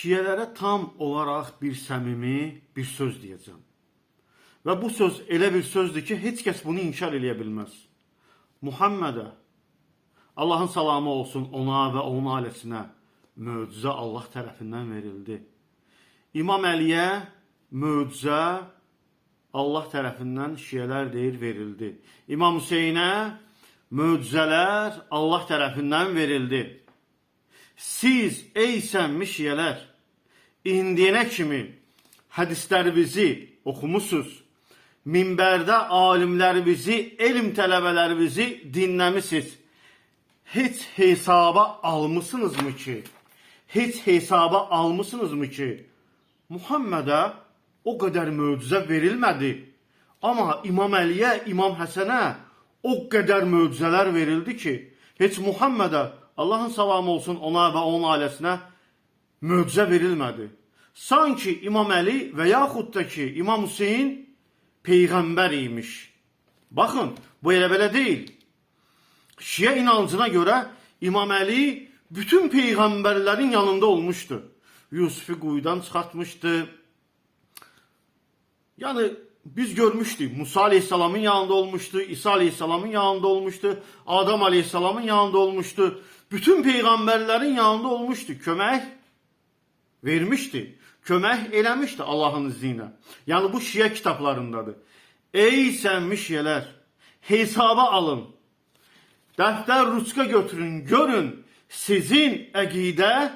Şiələrə tam olaraq bir səmimi bir söz deyəcəm. Və bu söz elə bir sözdür ki, heç kəs bunu inkar eləyə bilməz. Muhammedə, Allahın salamı olsun ona və onun ailəsinə, möcüzə Allah tərəfindən verildi. İmam Əliyə möcüzə Allah tərəfindən şiələr deyir verildi. İmam Hüseynə möcüzələr Allah tərəfindən verildi. Siz ey səmimi şiələr, indiyənə kimi hədislərimizi oxumusunuz. Minbərdə alimlərimizi, elm tələbələrimizi dinləmisiniz. Heç hesaba almısınızmı ki? Heç hesaba almısınızmı ki? Muhammedə o qədər möcüzə verilmədi. Amma İmam Əliyə, İmam Həsənə o qədər möcüzələr verildi ki, heç Muhammedə, Allahın salamı olsun ona və onun ailəsinə, möcüzə verilmədi. Sanki İmam Əli və yaxud da ki, İmam Hüseyin peyğəmbər imiş. Baxın, bu elə belə deyil. Şiə inancına görə İmam Əli bütün peyğəmbərlərin yanında olmuşdu. Yusufu quyudan çıxartmışdı. Yəni biz görmüşdük. Musa Aleyhisselamın yanında olmuşdu, İsa Aleyhisselamın yanında olmuşdu, Adam Aleyhisselamın yanında olmuşdu. Bütün peyğəmbərlərin yanında olmuşdu. Kömək vermişdi. Kömək eləmişdi Allahın izni ilə. Yəni bu şiə kitablarındadır. Ey səmimi şiələr, hesaba alın. Dəftər, ruçka götürün, görün sizin əqidə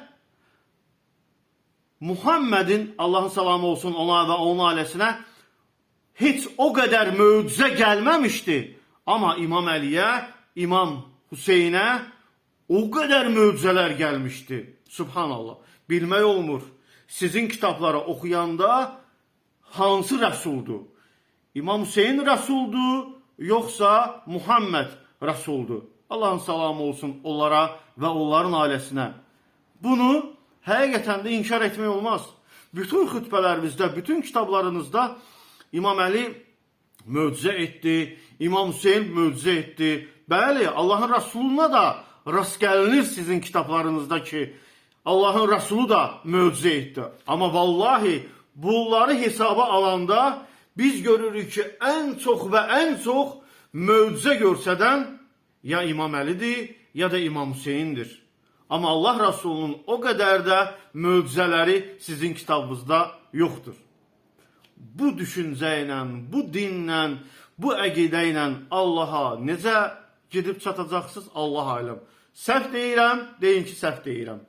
Muhammedin, Allahın salamı olsun ona və onun ailəsinə, heç o qədər möcüzə gəlməmişdi. Amma İmam Əliyə, İmam Hüseynə o qədər möcüzələr gəlmişdi. Subhanallah. Bilmək olmur. Sizin kitabları oxuyanda hansı rəsuldur? İmam Hüseyin rəsuldur, yoxsa Muhammed rəsuldur? Allahın salamı olsun onlara və onların ailəsinə. Bunu həqiqətən də inkar etmək olmaz. Bütün xütbələrimizdə, bütün kitablarınızda İmam Əli möcüzə etdi, İmam Hüseyin möcüzə etdi. Bəli, Allahın rəsuluna da rast gəlinir sizin kitablarınızda ki, Allahın rəsulu da möcüzə etdi. Amma vallahi bunları hesaba alanda biz görürük ki, ən çox və ən çox möcüzə görsədən ya İmam Əlidir, ya da İmam Hüseyindir. Amma Allah Rəsulunun o qədər də möcüzələri sizin kitabınızda yoxdur. Bu düşüncə ilə, bu dinlə, bu əqidə ilə Allaha necə gedib çatacaqsınız? Allah aləm. Səhv deyirəm, deyin ki, səhv deyirəm.